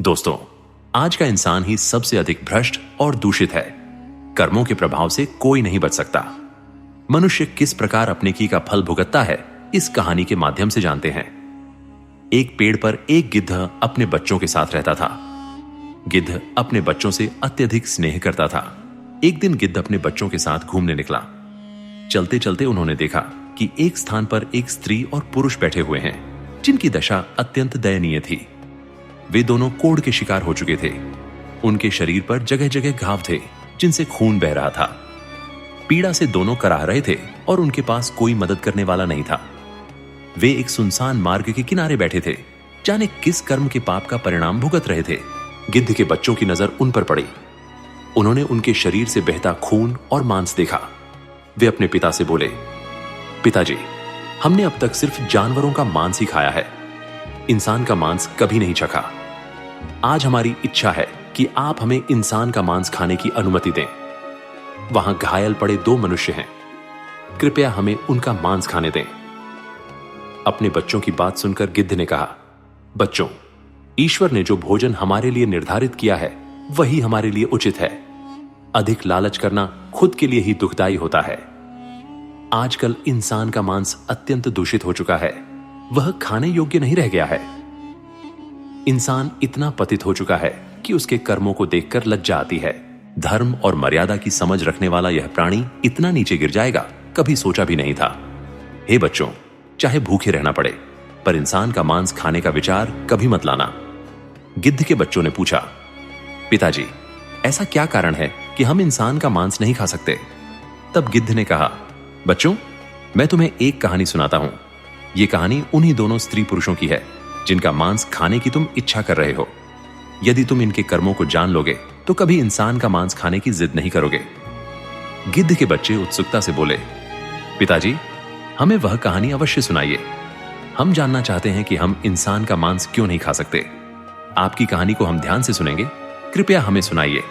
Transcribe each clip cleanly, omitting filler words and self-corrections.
दोस्तों, आज का इंसान ही सबसे अधिक भ्रष्ट और दूषित है। कर्मों के प्रभाव से कोई नहीं बच सकता। मनुष्य किस प्रकार अपने की का फल भुगतता है, इस कहानी के माध्यम से जानते हैं। एक पेड़ पर एक गिद्ध अपने बच्चों के साथ रहता था। गिद्ध अपने बच्चों से अत्यधिक स्नेह करता था। एक दिन गिद्ध अपने बच्चों के साथ घूमने निकला। चलते चलते उन्होंने देखा कि एक स्थान पर एक स्त्री और पुरुष बैठे हुए हैं, जिनकी दशा अत्यंत दयनीय थी। वे दोनों कोढ़ के शिकार हो चुके थे। उनके शरीर पर जगह जगह घाव थे, जिनसे खून बह रहा था। पीड़ा से दोनों कराह रहे थे और उनके पास कोई मदद करने वाला नहीं था। वे एक सुनसान मार्ग के किनारे बैठे थे, जाने किस कर्म के पाप का परिणाम भुगत रहे थे। गिद्ध के बच्चों की नजर उन पर पड़ी। उन्होंने उनके शरीर से बहता खून और मांस देखा। वे अपने पिता से बोले, पिताजी, हमने अब तक सिर्फ जानवरों का मांस ही खाया है, इंसान का मांस कभी नहीं चखा। आज हमारी इच्छा है कि आप हमें इंसान का मांस खाने की अनुमति दें। वहां घायल पड़े दो मनुष्य हैं, कृपया हमें उनका मांस खाने दें। अपने बच्चों की बात सुनकर गिद्ध ने कहा, बच्चों, ईश्वर ने जो भोजन हमारे लिए निर्धारित किया है, वही हमारे लिए उचित है। अधिक लालच करना खुद के लिए ही दुखदायी होता है। आजकल इंसान का मांस अत्यंत दूषित हो चुका है, वह खाने योग्य नहीं रह गया है। इंसान इतना पतित हो चुका है कि उसके कर्मों को देखकर लज्जा आती है। धर्म और मर्यादा की समझ रखने वाला यह प्राणी इतना नीचे गिर जाएगा, कभी सोचा भी नहीं था। हे बच्चों, चाहे भूखे रहना पड़े, पर इंसान का मांस खाने का विचार कभी मत लाना। गिद्ध के बच्चों ने पूछा, पिताजी, ऐसा क्या कारण है कि हम इंसान का मांस नहीं खा सकते? तब गिद्ध ने कहा, बच्चों, मैं तुम्हें एक कहानी सुनाता हूं। यह कहानी उन्हीं दोनों स्त्री पुरुषों की है, जिनका मांस खाने की तुम इच्छा कर रहे हो। यदि तुम इनके कर्मों को जान लोगे तो कभी इंसान का मांस खाने की जिद नहीं करोगे। गिद्ध के बच्चे उत्सुकता से बोले, पिताजी, हमें वह कहानी अवश्य सुनाइए। हम जानना चाहते हैं कि हम इंसान का मांस क्यों नहीं खा सकते। आपकी कहानी को हम ध्यान से सुनेंगे, कृपया हमें सुनाइए।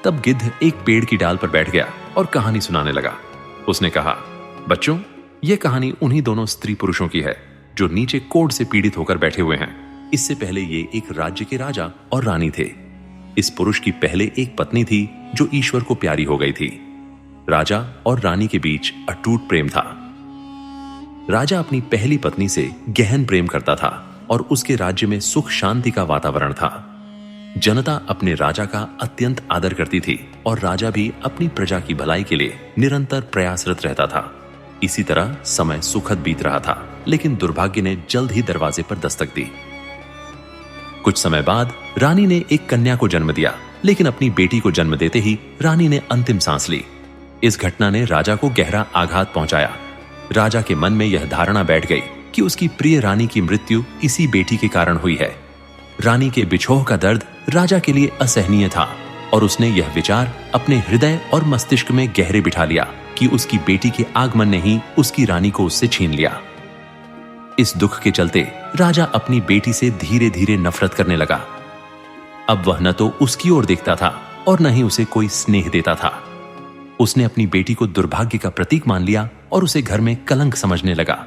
तब गिद्ध एक पेड़ की डाल पर बैठ गया और कहानी सुनाने लगा। उसने कहा, बच्चों, यह कहानी उन्हीं दोनों स्त्री पुरुषों की है जो नीचे कोढ़ से पीड़ित होकर बैठे हुए हैं। इससे पहले ये एक राज्य के राजा और रानी थे। इस पुरुष की पहले एक पत्नी थी जो ईश्वर को प्यारी हो गई थी। राजा और रानी के बीच अटूट प्रेम था। राजा अपनी पहली पत्नी से गहन प्रेम करता था और उसके राज्य में सुख शांति का वातावरण था। जनता अपने राजा का अत्यंत आदर करती थी और राजा भी अपनी प्रजा की भलाई के लिए निरंतर प्रयासरत रहता था। इसी तरह समय सुखद बीत रहा था, लेकिन दुर्भाग्य ने जल्द ही दरवाजे पर दस्तक दी। कुछ समय बाद रानी ने एक कन्या को जन्म दिया, लेकिन अपनी बेटी को जन्म देते ही रानी ने अंतिम सांस ली। इस घटना ने राजा को गहरा आघात पहुंचाया। राजा के मन में यह धारणा बैठ गई कि उसकी प्रिय रानी की मृत्यु इसी बेटी के कारण हुई है। रानी के बिछोह का दर्द राजा के लिए असहनीय था और उसने यह विचार अपने हृदय और मस्तिष्क में गहरे बिठा लिया कि उसकी बेटी के आगमन ने ही उसकी रानी को उससे छीन लिया। इस दुख के चलते राजा अपनी बेटी से धीरे धीरे नफरत करने लगा। अब वह न तो उसकी ओर देखता था और न ही उसे कोई स्नेह देता था। उसने अपनी बेटी को दुर्भाग्य का प्रतीक मान लिया और उसे घर में कलंक समझने लगा।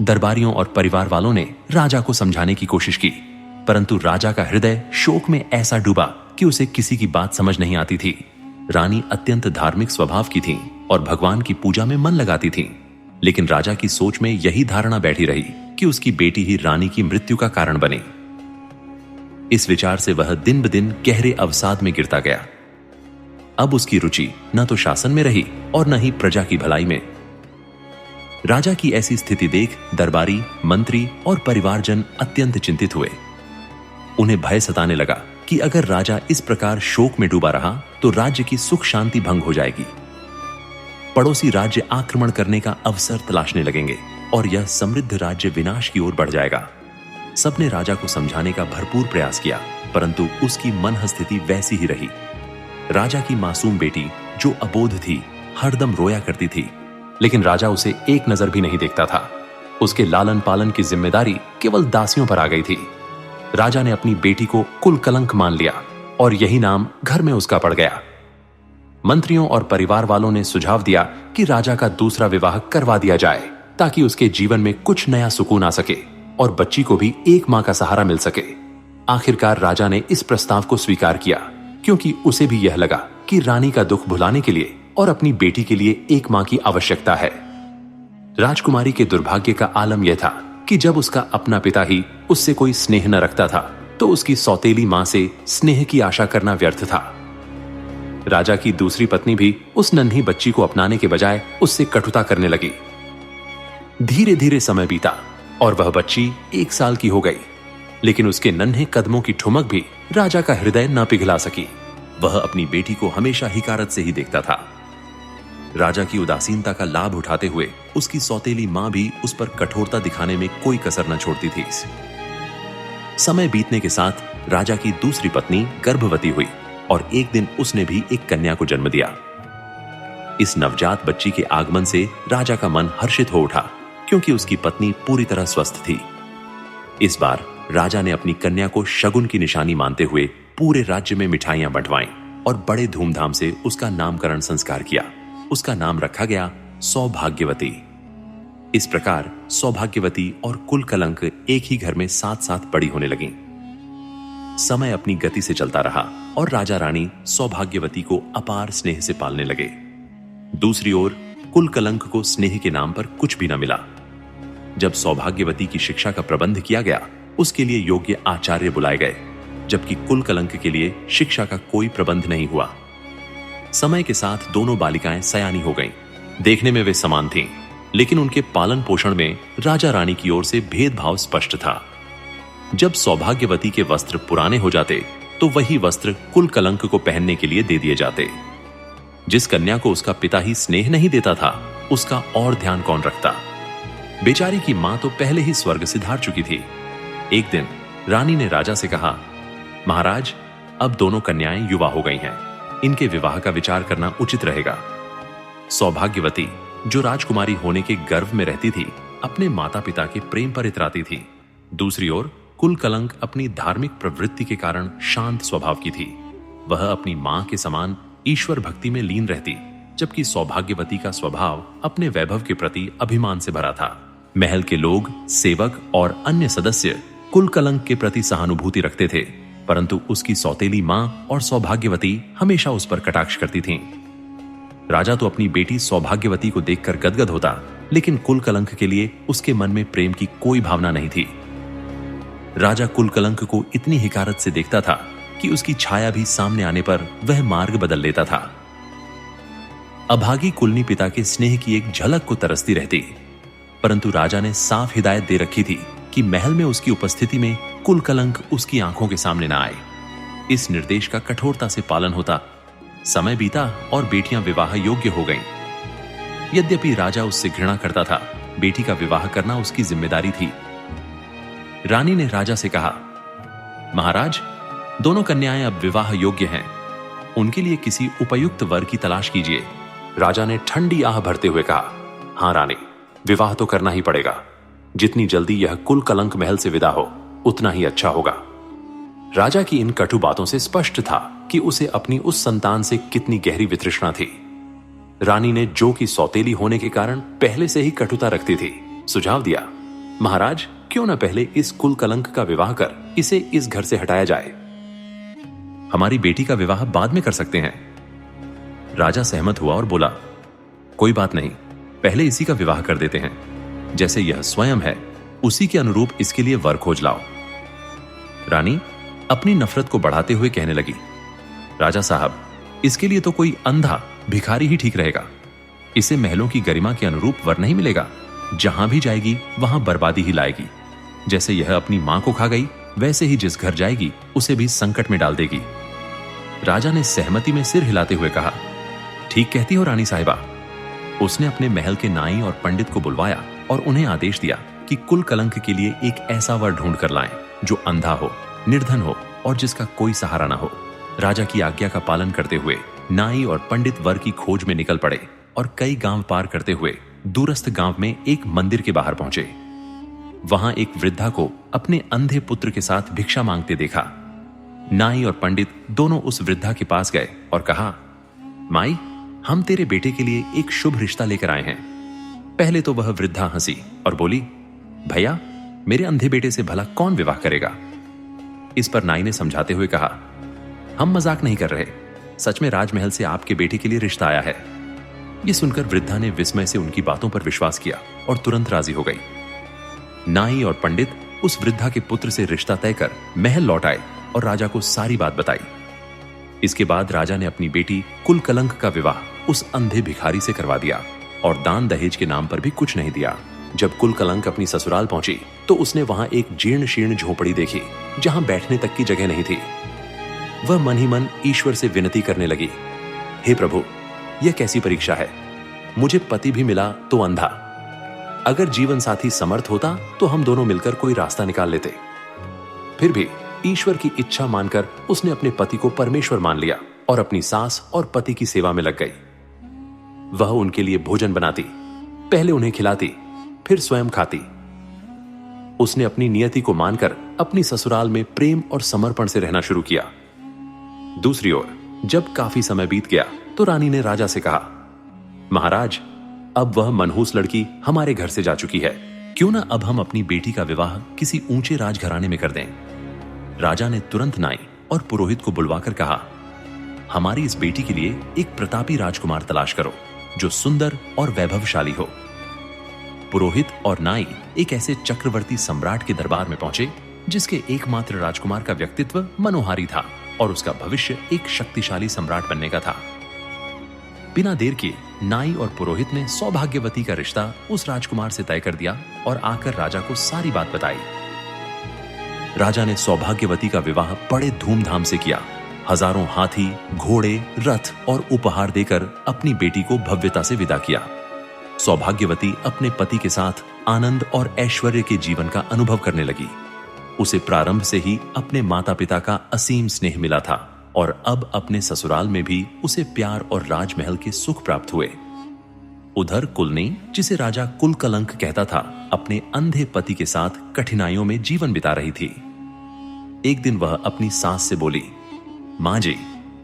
दरबारियों और परिवार वालों ने राजा को समझाने की कोशिश की, परंतु राजा का हृदय शोक में ऐसा डूबा कि उसे किसी की बात समझ नहीं आती थी। रानी अत्यंत धार्मिक स्वभाव की थी और भगवान की पूजा में मन लगाती थी, लेकिन राजा की सोच में यही धारणा बैठी रही कि उसकी बेटी ही रानी की मृत्यु का कारण बने। इस विचार से वह दिन ब दिन गहरे अवसाद में गिरता गया। अब उसकी रुचि न तो शासन में रही और न ही प्रजा की भलाई में। राजा की ऐसी स्थिति देख दरबारी, मंत्री और परिवारजन अत्यंत चिंतित हुए। उन्हें भय सताने लगा कि अगर राजा इस प्रकार शोक में डूबा रहा तो राज्य की सुख शांति भंग हो जाएगी। पड़ोसी राज्य आक्रमण करने का अवसर तलाशने लगेंगे और यह समृद्ध राज्य विनाश की ओर बढ़ जाएगा। सबने राजा को समझाने का भरपूर प्रयास किया, परंतु उसकी मनः स्थिति वैसी ही रही। राजा की मासूम बेटी, जो अबोध थी, हरदम रोया करती थी, लेकिन राजा उसे एक नजर भी नहीं देखता था। उसके लालन पालन की जिम्मेदारी केवल दासियों पर आ गई थी। राजा ने अपनी बेटी को कुल कलंक मान लिया और यही नाम घर में उसका पड़ गया। मंत्रियों और परिवार वालों ने सुझाव दिया कि राजा का दूसरा विवाह करवा दिया जाए, ताकि उसके जीवन में कुछ नया सुकून आ सके और बच्ची को भी एक मां का सहारा मिल सके। आखिरकार राजा ने इस प्रस्ताव को स्वीकार किया, क्योंकि उसे भी यह लगा कि रानी का दुख भुलाने के लिए और अपनी बेटी के लिए एक मां की आवश्यकता है। राजकुमारी के दुर्भाग्य का आलम यह था कि जब उसका अपना पिता ही उससे कोई स्नेह न रखता था, तो उसकी सौतेली मां से स्नेह की आशा करना व्यर्थ था। राजा की दूसरी पत्नी भी उस नन्ही बच्ची को अपनाने के बजाय उससे कटुता करने लगी। धीरे धीरे समय बीता और वह बच्ची 1 साल की हो गई, लेकिन उसके नन्हे कदमों की ठुमक भी राजा का हृदय न पिघला सकी। वह अपनी बेटी को हमेशा हिकारत से ही देखता था। राजा की उदासीनता का लाभ उठाते हुए उसकी सौतेली मां भी उस पर कठोरता दिखाने में कोई कसर न छोड़ती थी। समय बीतने के साथ राजा की दूसरी पत्नी गर्भवती हुई और एक दिन उसने भी एक कन्या को जन्म दिया। इस नवजात बच्ची के आगमन से राजा का मन हर्षित हो उठा, क्योंकि उसकी पत्नी पूरी तरह स्वस्थ थी। इस बार राजा ने अपनी कन्या को शगुन की निशानी मानते हुए पूरे राज्य में मिठाइयां बंटवाईं और बड़े धूमधाम से उसका नामकरण संस्कार किया। उसका नाम रखा गया सौभाग्यवती। इस प्रकार सौभाग्यवती और कुलकलंक एक ही घर में साथ साथ बड़ी होने लगी। समय अपनी गति से चलता रहा और राजा रानी सौभाग्यवती को अपार स्नेह से पालने लगे। दूसरी ओर कुलकलंक को स्नेह के नाम पर कुछ भी न मिला। जब सौभाग्यवती की शिक्षा का प्रबंध किया गया, उसके लिए योग्य आचार्य बुलाए गए, जबकि कुलकलंक के लिए शिक्षा का कोई प्रबंध नहीं हुआ। समय के साथ दोनों बालिकाएं सयानी हो गईं। देखने में वे समान थीं, लेकिन उनके पालन पोषण में राजा रानी की ओर से भेदभाव स्पष्ट था। जब सौभाग्यवती के वस्त्र पुराने हो जाते, तो वही वस्त्र कुलकलंक को पहनने के लिए दे दिए जाते। जिस कन्या को उसका पिता ही स्नेह नहीं देता था, उसका और ध्यान कौन रखता। बेचारी की मां तो पहले ही स्वर्ग सिधार चुकी थी। एक दिन रानी ने राजा से कहा, महाराज, अब दोनों कन्याएं युवा हो गई हैं, इनके विवाह का विचार करना उचित रहेगा। सौभाग्यवती, जो राजकुमारी होने के गर्व में रहती थी, अपने माता पिता के प्रेम पर इतराती थी। दूसरी ओर कुलकलंक अपनी धार्मिक प्रवृत्ति के कारण शांत स्वभाव की थी। वह अपनी मां के समान ईश्वर भक्ति में लीन रहती, जबकि सौभाग्यवती का स्वभाव अपने वैभव के प्रति अभिमान से भरा था। महल के लोग, सेवक और अन्य सदस्य कुलकलंक के प्रति सहानुभूति रखते थे, परंतु उसकी सौतेली मां और सौभाग्यवती हमेशा उस पर कटाक्ष करती थीं। राजा तो अपनी बेटी सौभाग्यवती को देखकर गदगद होता, लेकिन कुलकलंक के लिए उसके मन में प्रेम की कोई भावना नहीं थी। राजा कुलकलंक को इतनी हिकारत से देखता था कि उसकी छाया भी सामने आने पर वह मार्ग बदल लेता था। अभागी कुलनी पिता के स्नेह की एक झलक को तरसती रहती, परंतु राजा ने साफ हिदायत दे रखी थी कि महल में उसकी उपस्थिति में कुलकलंक उसकी आंखों के सामने न आए। इस निर्देश का कठोरता से पालन होता। समय बीता और बेटियां विवाह योग्य हो गईं। यद्यपि राजा उससे घृणा करता था, बेटी का विवाह करना उसकी जिम्मेदारी थी। रानी ने राजा से कहा, महाराज, दोनों कन्याएं अब विवाह योग्य हैं, उनके लिए किसी उपयुक्त वर की तलाश कीजिए। राजा ने ठंडी आह भरते हुए कहा, हां रानी, विवाह तो करना ही पड़ेगा। जितनी जल्दी यह कुलकलंक महल से विदा हो, उतना ही अच्छा होगा। राजा की इन कटु बातों से स्पष्ट था कि उसे अपनी उस संतान से कितनी गहरी वितृष्णा थी। रानी ने, जो कि सौतेली होने के कारण पहले से ही कटुता रखती थी, सुझाव दिया, महाराज, क्यों न पहले इस कुलकलंक का विवाह कर इसे इस घर से हटाया जाए। हमारी बेटी का विवाह बाद में कर सकते हैं। राजा सहमत हुआ और बोला, कोई बात नहीं, पहले इसी का विवाह कर देते हैं। जैसे यह स्वयं है, उसी के अनुरूप इसके लिए वर खोज लाओ। रानी अपनी नफरत को बढ़ाते हुए कहने लगी, राजा साहब, इसके लिए तो कोई अंधा भिखारी ही ठीक रहेगा। इसे महलों की गरिमा के अनुरूप वर नहीं मिलेगा। जहां भी जाएगी वहां बर्बादी ही लाएगी। जैसे यह अपनी मां को खा गई, वैसे ही जिस घर जाएगी उसे भी संकट में डाल देगी। राजा ने सहमति में सिर हिलाते हुए कहा, ठीक कहती हो रानी साहिबा। उसने अपने महल के नाई और पंडित को बुलवाया और उन्हें आदेश दिया कि कुलकलंक के लिए एक ऐसा वर ढूंढ कर लाएं जो अंधा हो, निर्धन हो और जिसका कोई सहारा ना हो। राजा की आज्ञा का पालन करते हुए नाई और पंडित वर की खोज में निकल पड़े और कई गांव पार करते हुए दूरस्थ गांव में एक मंदिर के बाहर पहुंचे। वहां एक वृद्धा को अपने अंधे पुत्र के साथ भिक्षा मांगते देखा। नाई और पंडित दोनों उस वृद्धा के पास गए और कहा, माई, हम तेरे बेटे के लिए एक शुभ रिश्ता लेकर आए हैं। पहले तो वह वृद्धा हंसी और बोली, भैया, मेरे अंधे बेटे से भला कौन विवाह करेगा। इस पर नाई ने समझाते हुए कहा, हम मजाक नहीं कर रहे, सच में राजमहल से आपके बेटे के लिए रिश्ता आया है। यह सुनकर वृद्धा ने विस्मय से उनकी बातों पर विश्वास किया और तुरंत राजी हो गई। नाई और पंडित उस वृद्धा के पुत्र से रिश्ता तय कर महल लौट आए और राजा को सारी बात बताई। इसके बाद राजा ने अपनी बेटी कुलकलंक का विवाह उस अंधे भिखारी से करवा दिया और दान दहेज के नाम पर भी कुछ नहीं दिया। जब कुलकलंक अपनी ससुराल पहुंची तो उसने वहां एक जीर्ण शीर्ण झोपड़ी देखी जहां बैठने तक की जगह नहीं थी। वह मन ही मन ईश्वर से विनती करने लगी, हे प्रभु, यह कैसी परीक्षा है, मुझे पति भी मिला तो अंधा। अगर जीवन साथी समर्थ होता तो हम दोनों मिलकर कोई रास्ता निकाल लेते। फिर भी ईश्वर की इच्छा मानकर उसने अपने पति को परमेश्वर मान लिया और अपनी सास और पति की सेवा में लग गई। वह उनके लिए भोजन बनाती, पहले उन्हें खिलाती, फिर स्वयं खाती। उसने अपनी नियति को मानकर अपनी ससुराल में प्रेम और समर्पण से रहना शुरू किया। दूसरी ओर जब काफी समय बीत गया तो रानी ने राजा से कहा, महाराज, अब वह मनहूस लड़की हमारे घर से जा चुकी है, क्यों ना अब हम अपनी बेटी का विवाह किसी ऊंचे राजघराने में कर दें। राजा ने तुरंत नाई और पुरोहित को बुलवाकर कहा, हमारी इस बेटी के लिए एक प्रतापी राजकुमार तलाश करो जो सुंदर और वैभवशाली हो। पुरोहित और नाई एक ऐसे चक्रवर्ती सम्राट के दरबार में पहुंचे जिसके एकमात्र राजकुमार का व्यक्तित्व मनोहारी था और उसका भविष्य एक शक्तिशाली सम्राट बनने का था। बिना देर किए नाई और पुरोहित ने सौभाग्यवती का रिश्ता उस राजकुमार से तय कर दिया और आकर राजा को सारी बात बताई। राजा ने सौभाग्यवती का विवाह बड़े धूमधाम से किया। हजारों हाथी, घोड़े, रथ और उपहार देकर अपनी बेटी को भव्यता से विदा किया। सौभाग्यवती अपने पति के साथ आनंद और ऐश्वर्य के जीवन का अनुभव करने लगी। उसे प्रारंभ से ही अपने माता पिता का असीम स्नेह मिला था और अब अपने ससुराल में भी उसे प्यार और राजमहल के सुख प्राप्त हुए। उधर कुलनी, जिसे राजा कुलकलंक कहता था, अपने अंधे पति के साथ कठिनाइयों में जीवन बिता रही थी। एक दिन वह अपनी सास से बोली, मां जी,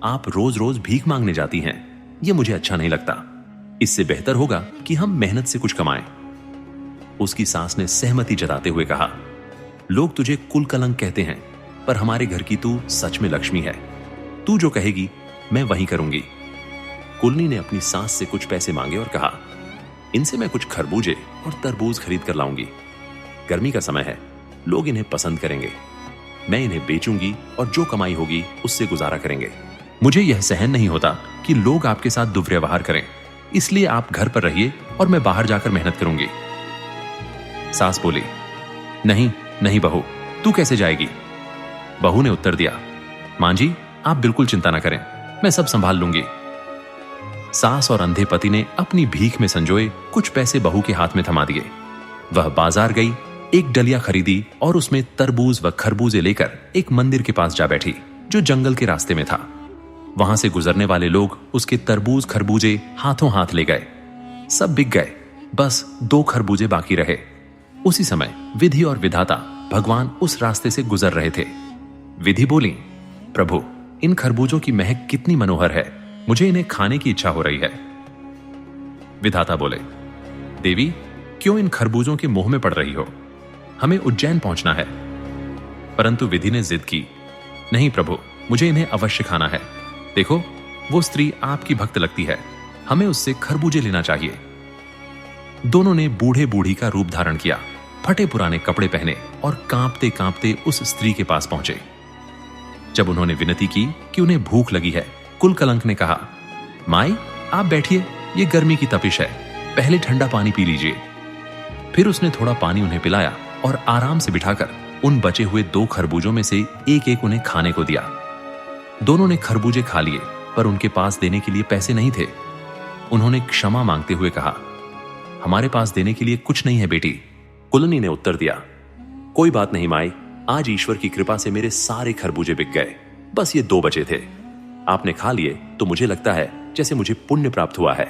आप रोज रोज भीख मांगने जाती हैं, यह मुझे अच्छा नहीं लगता। इससे बेहतर होगा कि हम मेहनत से कुछ कमाएं। उसकी सास ने सहमति जताते हुए कहा, लोग तुझे कुलकलंक कहते हैं, पर हमारे घर की तू सच में लक्ष्मी है। तू जो कहेगी मैं वही करूंगी। कुलनी ने अपनी सास से कुछ पैसे मांगे और कहा, इनसे मैं कुछ खरबूजे और तरबूज खरीद कर लाऊंगी। गर्मी का समय है, लोग इन्हें पसंद करेंगे। मैं इन्हें बेचूंगी और जो कमाई होगी उससे गुजारा करेंगे। मुझे यह सहन नहीं होता कि लोग आपके साथ दुर्व्यवहार करें, इसलिए आप घर पर रहिए और मैं बाहर जाकर मेहनत करूंगी। सास बोली, नहीं नहीं बहू, तू कैसे जाएगी? बहू ने उत्तर दिया, मां जी, आप बिल्कुल चिंता न करें, मैं सब संभाल लूंगी। सास और अंधे पति ने अपनी भीख में संजोए कुछ पैसे बहू के हाथ में थमा दिए। वह बाजार गई, एक डलिया खरीदी और उसमें तरबूज व खरबूजे लेकर एक मंदिर के पास जा बैठी जो जंगल के रास्ते में था। वहां से गुजरने वाले लोग उसके तरबूज खरबूजे हाथों हाथ ले गए। सब बिक गए, बस 2 खरबूजे बाकी रहे। उसी समय विधि और विधाता भगवान उस रास्ते से गुजर रहे थे। विधि बोली, प्रभु, इन खरबूजों की महक कितनी मनोहर है, मुझे इन्हें खाने की इच्छा हो रही है। विधाता बोले, देवी, क्यों इन खरबूजों के मोह में पड़ रही हो? हमें उज्जैन पहुंचना है। परंतु विधि ने जिद की, नहीं प्रभु, मुझे इन्हें अवश्य खाना है। देखो, वो स्त्री आपकी भक्त लगती है, हमें उससे खरबूजे लेना चाहिए। दोनों ने बूढ़े बूढ़ी का रूप धारण किया, फटे पुराने कपड़े पहने और कांपते कांपते उस स्त्री के पास पहुंचे। जब उन्होंने विनती की कि उन्हें भूख लगी है, कुलकलंक ने कहा, माई, आप बैठिए, ये गर्मी की तपिश है, पहले ठंडा पानी पी लीजिए। फिर उसने थोड़ा पानी उन्हें पिलाया और आराम से बिठाकर उन बचे हुए 2 खरबूजों में से एक एक उन्हें खाने को दिया। दोनों ने खरबूजे खा लिए, पर उनके पास देने के लिए पैसे नहीं थे। उन्होंने क्षमा मांगते हुए कहा, हमारे पास देने के लिए कुछ नहीं है बेटी। कुलनी ने उत्तर दिया, कोई बात नहीं माई, आज ईश्वर की कृपा से मेरे सारे खरबूजे बिक गए, बस ये 2 बचे थे। आपने खा लिए तो मुझे लगता है जैसे मुझे पुण्य प्राप्त हुआ है।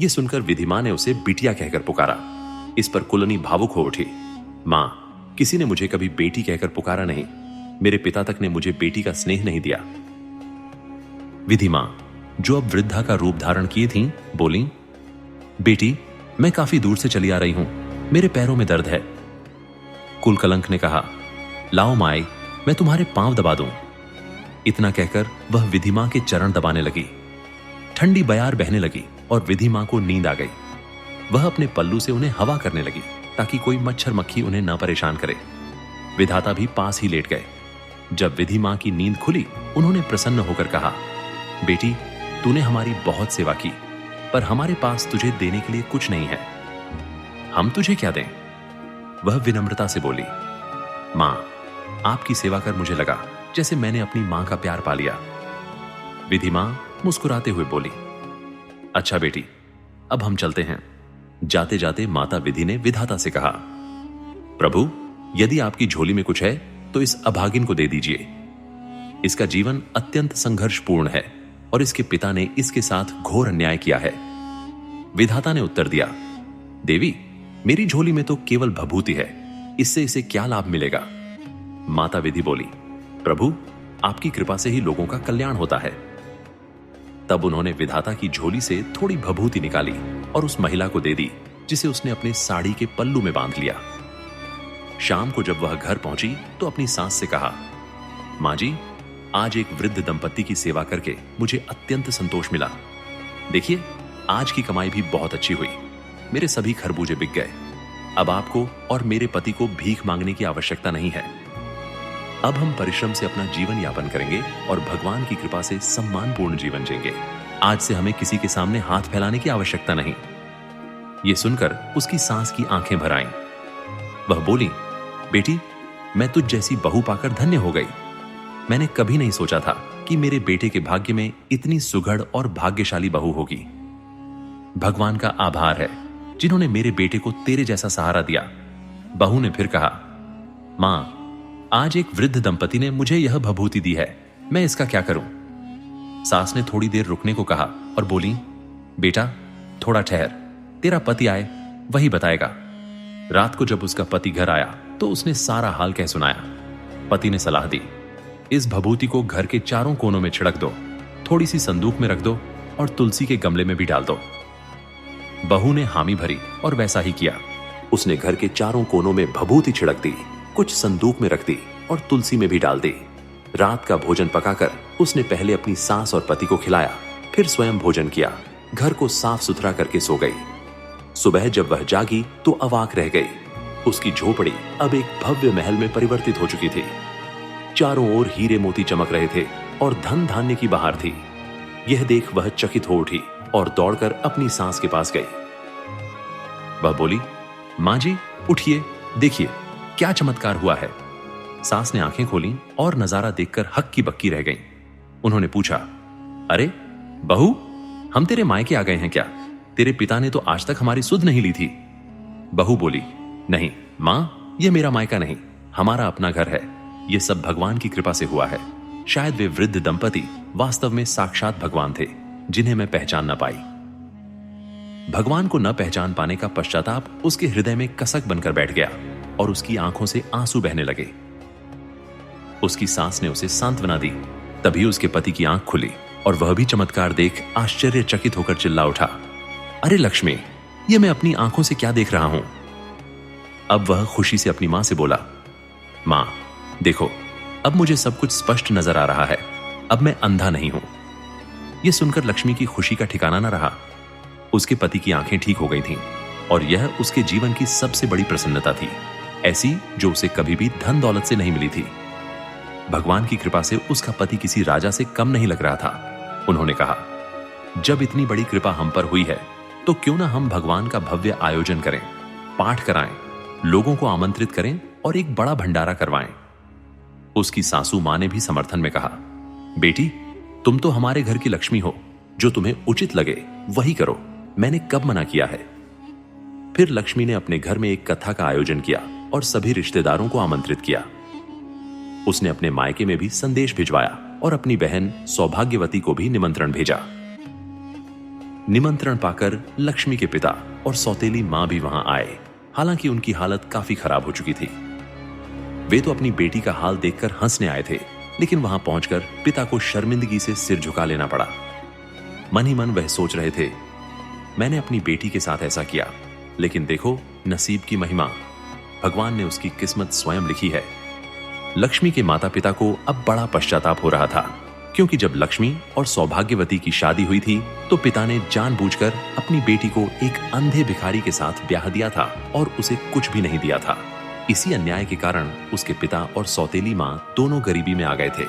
यह सुनकर विधिमा ने उसे बिटिया कहकर पुकारा। इस पर कुलनी भावुक हो उठी, मां, किसी ने मुझे कभी बेटी कहकर पुकारा नहीं, मेरे पिता तक ने मुझे बेटी का स्नेह नहीं दिया। विधिमा, जो अब वृद्धा का रूप धारण किए थीं, बोली, बेटी, मैं काफी दूर से चली आ रही हूं, मेरे पैरों में दर्द है। कुलकलंक ने कहा, लाओ माई, मैं तुम्हारे पांव दबा दूं। इतना कहकर वह विधि मां के चरण दबाने लगी। ठंडी बयार बहने लगी और विधि मां को नींद आ गई। वह अपने पल्लू से उन्हें हवा करने लगी ताकि कोई मच्छर मक्खी उन्हें न परेशान करे। विधाता भी पास ही लेट गए। जब विधि मां की नींद खुली, उन्होंने प्रसन्न होकर कहा, बेटी, तूने हमारी बहुत सेवा की, पर हमारे पास तुझे देने के लिए कुछ नहीं है। हम तुझे क्या दें? वह विनम्रता से बोली, मां, आपकी सेवा कर मुझे लगा जैसे मैंने अपनी मां का प्यार पा लिया। विधि मां मुस्कुराते हुए बोली, अच्छा बेटी, अब हम चलते हैं। जाते जाते माता विधि ने विधाता से कहा, प्रभु, यदि आपकी झोली में कुछ है तो इस अभागिन को दे दीजिए। इसका जीवन अत्यंत संघर्षपूर्ण है और इसके पिता ने इसके साथ घोर अन्याय किया है। विधाता ने उत्तर दिया, देवी, मेरी झोली में तो केवल भभूति है, इससे इसे क्या लाभ मिलेगा? माता विधि बोली, प्रभु, आपकी कृपा से ही लोगों का कल्याण होता है। तब उन्होंने विधाता की झोली से थोड़ी भभूति निकाली और उस महिला को दे दी, जिसे उसने अपने साड़ी के पल्लू में बांध लिया। शाम को जब वह घर पहुंची तो अपनी सास से कहा, मां जी, आज एक वृद्ध दंपत्ति की सेवा करके मुझे अत्यंत संतोष मिला। देखिए, आज की कमाई भी बहुत अच्छी हुई। मेरे सभी खरबूजे बिक गए। अब आपको और मेरे पति को भीख मांगने की आवश्यकता नहीं है। अब हम परिश्रम से अपना जीवन यापन करेंगे और भगवान की कृपा से सम्मानपूर्ण जीवन जिएंगे। आज से हमें किसी के सामने हाथ फैलाने की आवश्यकता नहीं। यह सुनकर उसकी सास की आंखें भर आईं। वह बोली, बेटी, मैं तुझ जैसी बहू पाकर धन्य हो गई। मैंने कभी नहीं सोचा था कि मेरे बेटे के भाग्य में इतनी सुघड़ और भाग्यशाली बहू होगी। भगवान का आभार है जिन्होंने मेरे बेटे को तेरे जैसा सहारा दिया। बहू ने फिर कहा, मां, आज एक वृद्ध दंपति ने मुझे यह भभूति दी है, मैं इसका क्या करूं? सास ने थोड़ी देर रुकने को कहा और बोली, बेटा, थोड़ा ठहर, तेरा पति आए वही बताएगा। रात को जब उसका पति घर आया तो उसने सारा हाल कह सुनाया। पति ने सलाह दी, इस भभूति को घर के चारों कोनों में छिड़क दो, थोड़ी सी संदूक में रख दो और तुलसी के गमले में भी डाल दो। बहू ने हामी भरी और वैसा ही किया। उसने घर के चारों कोनों में भभूति छिड़क दी, कुछ संदूक में रख दी और तुलसी में भी डाल दी। रात का भोजन पकाकर उसने पहले अपनी सास और पति को खिलाया, फिर स्वयं भोजन किया, घर को साफ सुथरा करके सो गई। सुबह जब वह जागी तो अवाक रह गई। उसकी झोपड़ी अब एक भव्य महल में परिवर्तित हो चुकी थी। चारों ओर हीरे मोती चमक रहे थे और धन धान्य की बहार थी। यह देख वह चकित हो उठी और दौड़कर अपनी सास के पास गई। वह बोली, मां जी, उठिए, देखिए क्या चमत्कार हुआ है। सास ने आंखें खोली और नजारा देखकर हक्की बक्की रह गईं। उन्होंने पूछा, अरे बहू, हम तेरे मायके आ गए हैं क्या? तेरे पिता ने तो आज तक हमारी सुध नहीं ली थी। बहू बोली, नहीं मां, यह मेरा मायका नहीं, हमारा अपना घर है। यह सब भगवान की कृपा से हुआ है। शायद वे वृद्ध दंपति वास्तव में साक्षात भगवान थे, जिन्हें मैं पहचान न पाई। भगवान को न पहचान पाने का पश्चाताप उसके हृदय में कसक बनकर बैठ गया और उसकी आंखों से आंसू बहने लगे। उसकी सास ने उसे सांत्वना दी। तभी उसके पति की आंख खुली और वह भी चमत्कार देख आश्चर्यचकित होकर चिल्ला उठा, अरे लक्ष्मी, ये मैं अपनी आंखों से क्या देख रहा हूं? अब वह खुशी से अपनी मां से बोला, मां देखो, अब मुझे सब कुछ स्पष्ट नजर आ रहा है। अब मैं अंधा नहीं हूं। यह सुनकर लक्ष्मी की खुशी का ठिकाना न रहा। उसके पति की आंखें ठीक हो गई थीं और यह उसके जीवन की सबसे बड़ी प्रसन्नता थी, ऐसी जो उसे कभी भी धन दौलत से नहीं मिली थी। भगवान की कृपा से उसका पति किसी राजा से कम नहीं लग रहा था। उन्होंने कहा, जब इतनी बड़ी कृपा हम पर हुई है तो क्यों ना हम भगवान का भव्य आयोजन करें, पाठ कराएं, लोगों को आमंत्रित करें और एक बड़ा भंडारा करवाएं। उसकी सासू मां ने भी समर्थन में कहा, बेटी, तुम तो हमारे घर की लक्ष्मी हो, जो तुम्हें उचित लगे वही करो, मैंने कब मना किया है। फिर लक्ष्मी ने अपने घर में एक कथा का आयोजन किया और सभी रिश्तेदारों को आमंत्रित किया। उसने अपने मायके में भी संदेश भिजवाया और अपनी बहन सौभाग्यवती को भी निमंत्रण भेजा। निमंत्रण पाकर लक्ष्मी के पिता और सौतेली मां भी वहां आए। हालांकि उनकी हालत काफी खराब हो चुकी थी। वे तो अपनी बेटी का हाल देखकर हंसने आए थे, लेकिन वहां पहुंचकर पिता को शर्मिंदगी से सिर झुका लेना पड़ा। मन ही मन वह सोच रहे थे, मैंने अपनी बेटी के साथ ऐसा किया, लेकिन देखो नसीब की महिमा, भगवान ने उसकी किस्मत स्वयं लिखी है। लक्ष्मी के माता पिता को अब बड़ा पश्चाताप हो रहा था, क्योंकि जब लक्ष्मी और सौभाग्यवती की शादी हुई थी तो पिता ने जानबूझकर अपनी बेटी को एक अंधे भिखारी के साथ ब्याह दिया था और उसे कुछ भी नहीं दिया था। इसी अन्याय के कारण उसके पिता और सौतेली माँ दोनों गरीबी में आ गए थे।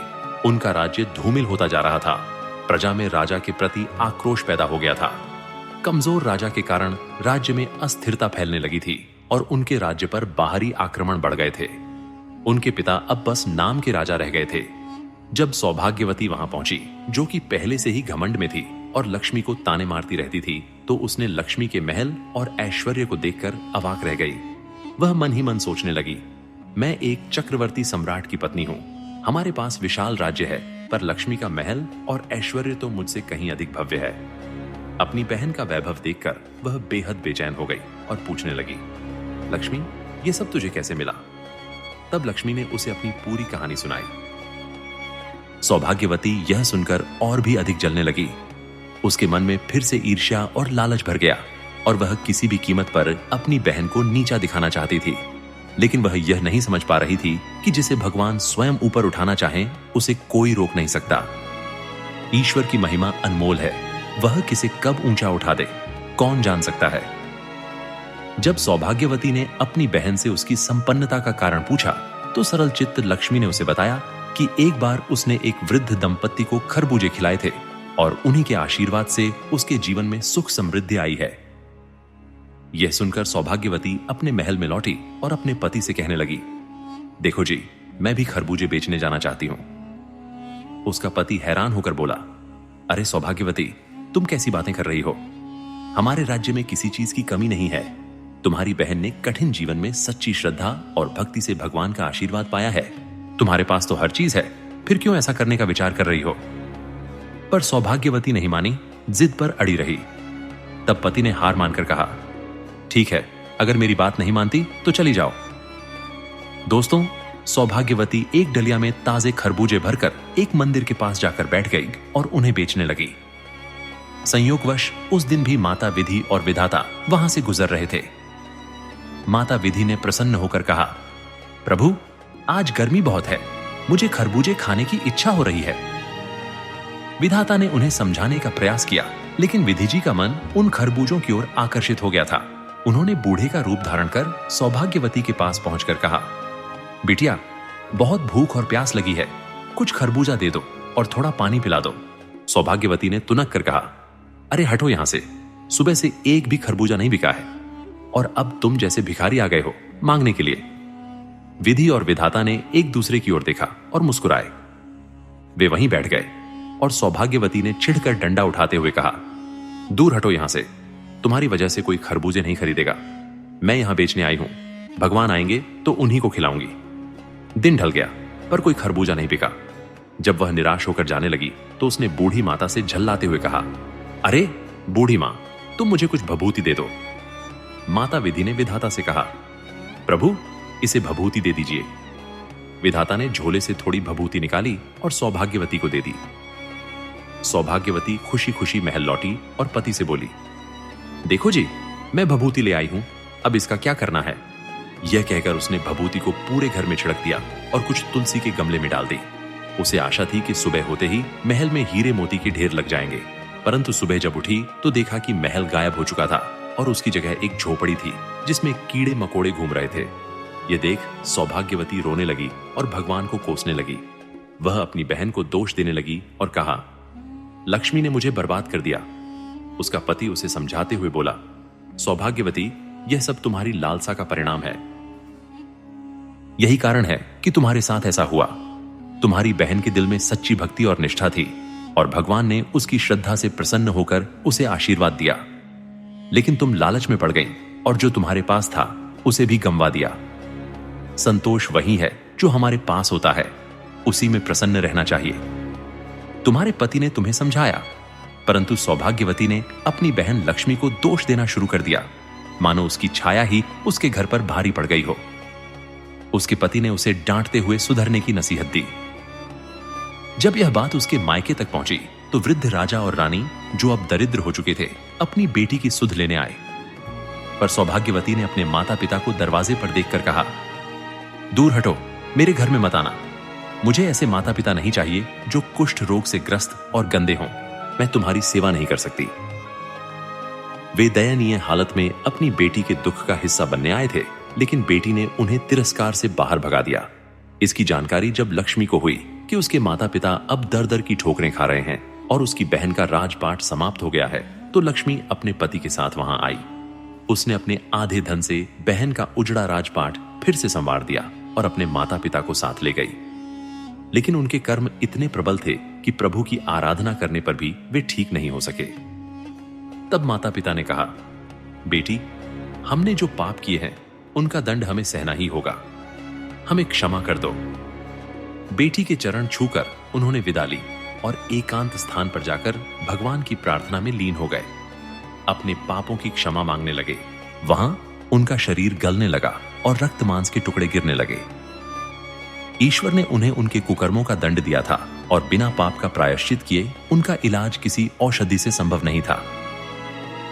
उनका राज्य धूमिल होता जा रहा था। प्रजा में राजा के प्रति आक्रोश पैदा हो गया था। कमजोर राजा के कारण राज्य में अस्थिरता फैलने लगी थी और उनके राज्य पर बाहरी आक्रमण बढ़ गए थे। उनके पिता अब बस नाम के राजा रह गए थे। जब सौभाग्यवती वहां पहुंची, जो कि पहले से ही घमंड में थी और लक्ष्मी को ताने मारती रहती थी, तो उसने लक्ष्मी के महल और ऐश्वर्य को देखकर अवाक रह गई। वह मन ही मन सोचने लगी, मैं एक चक्रवर्ती सम्राट की पत्नी हूं, हमारे पास विशाल राज्य है, पर लक्ष्मी का महल और ऐश्वर्य तो मुझसे कहीं अधिक भव्य है। अपनी बहन का वैभव देखकर वह बेहद बेचैन हो गई और पूछने लगी, लक्ष्मी, ये सब तुझे कैसे मिला? तब लक्ष्मी ने उसे अपनी पूरी कहानी सुनाई। सौभाग्यवती यह सुनकर और भी अधिक जलने लगी। उसके मन में फिर से ईर्ष्या और लालच भर गया और वह किसी भी कीमत पर अपनी बहन को नीचा दिखाना चाहती थी। लेकिन वह यह नहीं समझ पा रही थी कि जिसे भगवान स्वयं ऊपर उठाना चाहे, उसे कोई रोक नहीं सकता। ईश्वर की महिमा अनमोल है, वह किसे कब ऊंचा उठा दे, कौन जान सकता है। जब सौभाग्यवती ने अपनी बहन से उसकी संपन्नता का कारण पूछा, तो सरल चित्त लक्ष्मी ने उसे बताया कि एक बार उसने एक वृद्ध दंपत्ति को खरबूजे खिलाए थे और उन्हीं के आशीर्वाद से उसके जीवन में सुख समृद्धि आई है। यह सुनकर सौभाग्यवती अपने महल में लौटी और अपने पति से कहने लगी, देखो जी, मैं भी खरबूजे बेचने जाना चाहती हूं। उसका पति हैरान होकर बोला, अरे सौभाग्यवती, तुम कैसी बातें कर रही हो? हमारे राज्य में किसी चीज की कमी नहीं है। तुम्हारी बहन ने कठिन जीवन में सच्ची श्रद्धा और भक्ति से भगवान का आशीर्वाद पाया है। तुम्हारे पास तो हर चीज है, फिर क्यों ऐसा करने का विचार कर रही हो? पर सौभाग्यवती नहीं मानी, जिद पर अड़ी रही। तब पति ने हार मानकर कहा, ठीक है, अगर मेरी बात नहीं मानती तो चली जाओ। दोस्तों, सौभाग्यवती एक डलिया में ताजे खरबूजे भरकर एक मंदिर के पास जाकर बैठ गई और उन्हें बेचने लगी। संयोगवश उस दिन भी माता विधि और विधाता वहां से गुजर रहे थे। माता विधि ने प्रसन्न होकर कहा, प्रभु, आज गर्मी बहुत है, मुझे खरबूजे खाने की इच्छा हो रही है। विधाता ने उन्हें समझाने का प्रयास किया, लेकिन विधि जी का मन उन खरबूजों की ओर आकर्षित हो गया था। उन्होंने बूढ़े का रूप धारण कर सौभाग्यवती के पास पहुंचकर कहा, बिटिया, बहुत भूख और प्यास लगी है, कुछ खरबूजा दे दो और थोड़ा पानी पिला दो। सौभाग्यवती ने तुनक कर कहा, अरे हटो यहां से, सुबह से एक भी खरबूजा नहीं बिका है और अब तुम जैसे भिखारी आ गए हो मांगने के लिए। विधि और विधाता ने एक दूसरे की ओर देखा और मुस्कुराए। वे वहीं बैठ गए और सौभाग्यवती ने चिढ़कर डंडा उठाते हुए कहा, दूर हटो यहां से, तुम्हारी वजह से कोई खरबूजे नहीं खरीदेगा। मैं यहां बेचने आई हूं, भगवान आएंगे तो उन्हीं को खिलाऊंगी। दिन ढल गया पर कोई खरबूजा नहीं बिका। जब वह निराश होकर जाने लगी तो उसने बूढ़ी माता से झल्लाते हुए कहा, अरे बूढ़ी मां, तुम मुझे कुछ भभूति दे दो। माता विधि ने विधाता से कहा, प्रभु, इसे भभूति दे दीजिए। विधाता ने झोले से थोड़ी भभूति निकाली और सौभाग्यवती को दे दी। सौभाग्यवती खुशी खुशी महल लौटी और पति से बोली, देखो जी, मैं भभूति ले आई हूं, अब इसका क्या करना है? यह कहकर उसने भभूति को पूरे घर में छिड़क दिया और कुछ तुलसी के गमले में डाल दी। उसे आशा थी कि सुबह होते ही महल में हीरे मोती के ढेर लग जाएंगे, परंतु सुबह जब उठी तो देखा कि महल गायब हो चुका था और उसकी जगह एक झोपड़ी थी जिसमें कीड़े मकोड़े घूम रहे थे। यह देख सौभाग्यवती रोने लगी और भगवान को कोसने लगी। वह अपनी बहन को दोष देने लगी और कहा, लक्ष्मी ने मुझे बर्बाद कर दिया। उसका पति उसे समझाते हुए बोला, सौभाग्यवती, यह सब तुम्हारी लालसा का परिणाम है। यही कारण है कि तुम्हारे साथ ऐसा हुआ। तुम्हारी बहन के दिल में सच्ची भक्ति और निष्ठा थी और भगवान ने उसकी श्रद्धा से प्रसन्न होकर उसे आशीर्वाद दिया, लेकिन तुम लालच में पड़ गई और जो तुम्हारे पास था उसे भी गंवा दिया। संतोष वही है जो हमारे पास होता है, उसी में प्रसन्न रहना चाहिए। तुम्हारे पति ने तुम्हें समझाया, परंतु सौभाग्यवती ने अपनी बहन लक्ष्मी को दोष देना शुरू कर दिया, मानो उसकी छाया ही उसके घर पर भारी पड़ गई हो। उसके पति ने उसे डांटते हुए सुधरने की नसीहत दी। जब यह बात उसके मायके तक पहुंची तो वृद्ध राजा और रानी, जो अब दरिद्र हो चुके थे, अपनी बेटी की सुध लेने आए। पर सौभाग्यवती ने अपने माता पिता को दरवाजे पर देखकर कहा, दूर हटो, मेरे घर में मत आना। मुझे ऐसे माता पिता नहीं चाहिए जो कुष्ठ रोग से ग्रस्त और गंदे हों। मैं तुम्हारी सेवा नहीं कर सकती। वे दयनीय हालत में अपनी बेटी के दुख का हिस्सा बनने आए थे, लेकिन बेटी ने उन्हें तिरस्कार से बाहर भगा दिया। इसकी जानकारी जब लक्ष्मी को हुई कि उसके माता पिता अब दर दर की ठोकरें खा रहे हैं और उसकी बहन का राजपाट समाप्त हो गया है, तो लक्ष्मी अपने पति के साथ वहां आई। उसने अपने आधे धन से बहन का उजड़ा राजपाट फिर से संवार दिया और अपने माता पिता को साथ ले गई। लेकिन उनके कर्म इतने प्रबल थे कि प्रभु की आराधना करने पर भी वे ठीक नहीं हो सके। तब माता पिता ने कहा, बेटी, हमने जो पाप किए हैं उनका दंड हमें सहना ही होगा, हमें क्षमा कर दो। बेटी के चरण छूकर उन्होंने विदा ली और एकांत स्थान पर जाकर भगवान की प्रार्थना में लीन हो गए। अपने पापों की क्षमा मांगने लगे। वहां उनका शरीर गलने लगा और रक्त मांस के टुकड़े गिरने लगे। ईश्वर ने उन्हें उनके कुकर्मों का दंड दिया था और बिना पाप का प्रायश्चित किए उनका इलाज किसी औषधि से संभव नहीं था।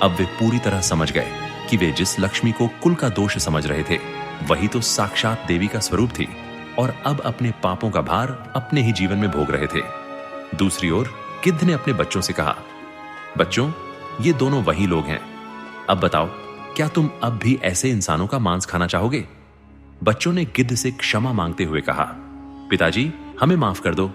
अब वे पूरी तरह समझ गए कि वे जिस लक्ष्मी को कुल का दोष समझ रहे थे, वही तो साक्षात देवी का स्वरूप थी और अब अपने पापों का भार अपने ही जीवन में भोग रहे थे। दूसरी ओर गिद्ध ने अपने बच्चों से कहा, बच्चों, ये दोनों वही लोग हैं। अब बताओ, क्या तुम अब भी ऐसे इंसानों का मांस खाना चाहोगे? बच्चों ने गिद्ध से क्षमा मांगते हुए कहा, पिताजी, हमें माफ कर दो।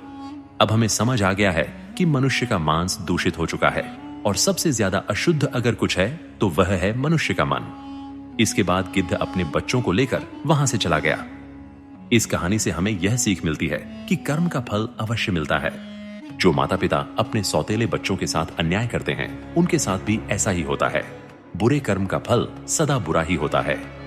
अब हमें समझ आ गया है कि मनुष्य का मांस दूषित हो चुका है और सबसे ज्यादा अशुद्ध अगर कुछ है तो वह है मनुष्य का मन। इसके बाद गिद्ध अपने बच्चों को लेकर वहां से चला गया। इस कहानी से हमें यह सीख मिलती है कि कर्म का फल अवश्य मिलता है। जो माता पिता अपने सौतेले बच्चों के साथ अन्याय करते हैं, उनके साथ भी ऐसा ही होता है। बुरे कर्म का फल सदा बुरा ही होता है।